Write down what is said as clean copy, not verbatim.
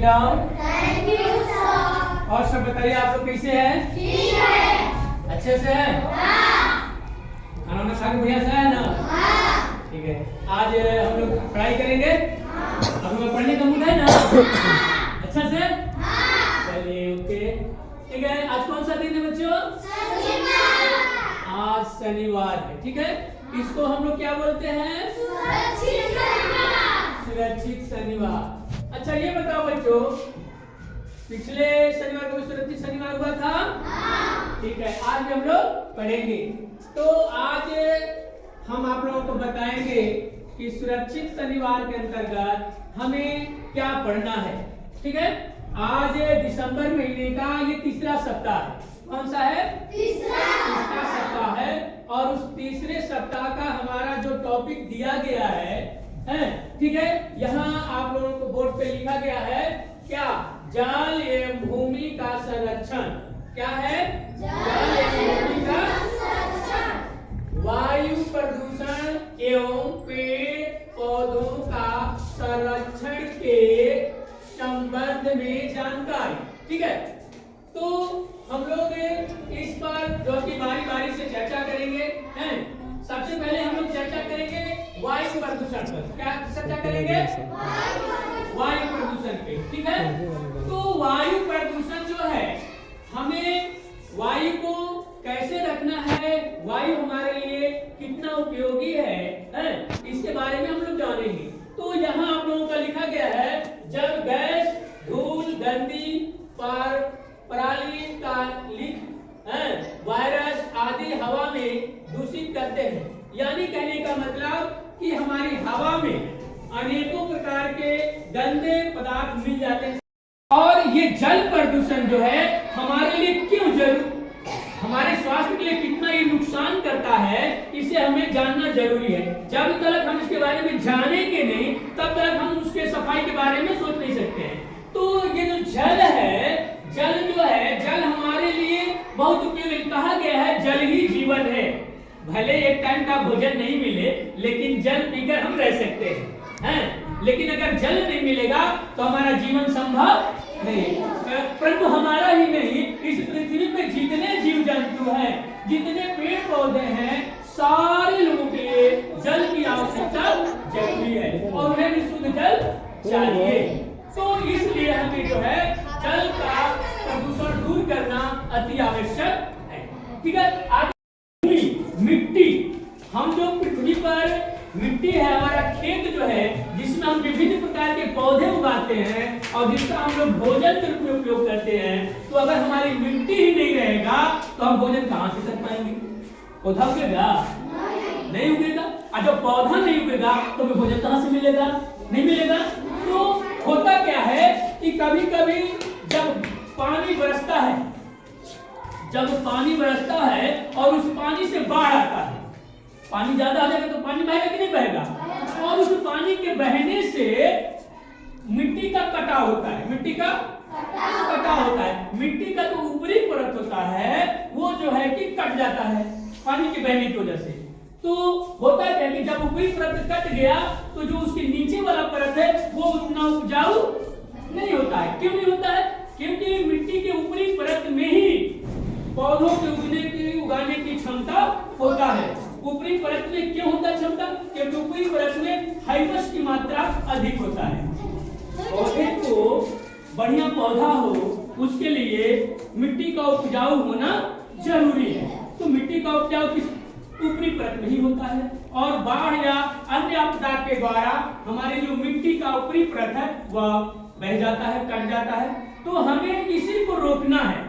Sit down. Thank you sir. और सब बताइए आप लोग कैसे हैं? ठीक है। अच्छे से हैं? हाँ। खाना वाना खा के बढ़िया से है ना? हाँ। ठीक है। आज हम लोग पढ़ाई करेंगे। हाँ। आप लोग पढ़ने का मूड है ना? अच्छा से? हाँ। चलिए ओके। ठीक है। आज कौन सा दिन है बच्चों? शनिवार। आज शनिवार है। ठीक है। इसको हम लोग क्या बोलते हैं? सुरक्षित शनिवार। सुरक्षित शनिवार। अच्छा ये बताओ बच्चों, पिछले शनिवार को भी सुरक्षित शनिवार हुआ था? हाँ। ठीक है। आज भी हम लोग पढ़ेंगे। तो आज हम आप लोगों को बताएंगे कि सुरक्षित शनिवार के अंतर्गत हमें क्या पढ़ना है। ठीक है। आज दिसंबर महीने का ये तीसरा सप्ताह है। कौन सा है? तीसरा सप्ताह है। और उस तीसरे सप्ताह का हमारा जो टॉपिक दिया गया है ठीक है, यहाँ आप लोगों को बोर्ड पे लिखा गया है क्या? जल एवं भूमि का संरक्षण। क्या है? जल एवं भूमि का संरक्षण, वायु प्रदूषण एवं पेड़ पौधों का संरक्षण के संबंध में जानकारी। ठीक है। तो हम लोग इस पर जो कि बारी बारी से चर्चा करेंगे हैं। सबसे पहले हम लोग चर्चा करेंगे वायु प्रदूषण पर। क्या चर्चा करेंगे? वायु प्रदूषण पे। ठीक है। तो वायु प्रदूषण जो है, हमें वायु को कैसे रखना है, वायु हमारे लिए कितना उपयोगी है इसके बारे में हम लोग जानेंगे। तो यहाँ आप लोगों का लिखा गया है, जब गैस, धूल, गंदी, पराली, कालिख, वायरस आदि हवा में दूषित करते हैं। यानी कहने का मतलब कि हमारी हवा में अनेकों प्रकार के गंदे पदार्थ मिल जाते हैं। और ये जल प्रदूषण जो है हमारे लिए क्यों जरूरी, हमारे स्वास्थ्य के लिए कितना ये नुकसान करता है, इसे हमें जानना जरूरी है। जब तक हम इसके बारे में जानेंगे नहीं, तब तक हम उसके सफाई के बारे में सोच नहीं सकते हैं। तो ये जो जल है, जल जो है, जल हमारे लिए बहुत उपयोगी। कहा गया है जल ही जीवन है। भले एक टाइम का भोजन नहीं मिले, लेकिन जल पीकर हम रह सकते हैं। लेकिन अगर जल नहीं मिलेगा तो हमारा जीवन संभव नहीं। परंतु हमारा ही नहीं, इस पृथ्वी पे जितने जीव जंतु हैं, जितने पेड़ पौधे हैं, सारे लोगों के लिए जल की आवश्यकता जरूरी है और उन्हें भी शुद्ध जल चाहिए। तो इसलिए हमें जो है जल का प्रदूषण दूर करना अति आवश्यक है। ठीक है। आज मिट्टी, हम जो पृथ्वी पर मिट्टी है, हमारा खेत जो है, जिसमें हम विभिन्न प्रकार के पौधे उगाते हैं और जिसका हम लोग भोजन के रूप में उपयोग करते हैं। तो अगर हमारी मिट्टी ही नहीं रहेगा तो हम भोजन कहाँ से कर पाएंगे? पौधा उगेगा? नहीं उगेगा। और जब पौधा नहीं उगेगा तो हमें भोजन कहाँ से मिलेगा? नहीं मिलेगा। तो होता क्या है कि कभी कभी जब पानी बरसता है, और उस पानी से बाढ़ आता है, पानी ज्यादा आ जाएगा तो पानी बहेगा कि नहीं बहेगा? और उस पानी के बहने से मिट्टी का कटाव होता है। मिट्टी का कटाव होता है। मिट्टी का जो ऊपरी परत होता है वो जो है कि कट जाता है पानी के बहने की वजह से। तो होता है कि जब ऊपरी परत कट गया तो जो उसके नीचे वाला परत है वो उतना उपजाऊ नहीं होता है। क्यों नहीं होता है? क्योंकि मिट्टी के ऊपरी परत में ही पौधों के उगाने की क्षमता होता है। ऊपरी परत में क्यों होता है क्षमता? क्योंकि ऊपरी परत में हाइड्रोजन की मात्रा अधिक होता है। पौधे को बढ़िया पौधा हो, उसके लिए मिट्टी का उपजाऊ होना जरूरी है। तो मिट्टी का उपजाऊ किस ऊपरी परत में ही होता है। और बाढ़ या अन्य आपदा के द्वारा हमारी जो मिट्टी का ऊपरी परत है वह बह जाता है, कट जाता है। तो हमें इसी को रोकना है।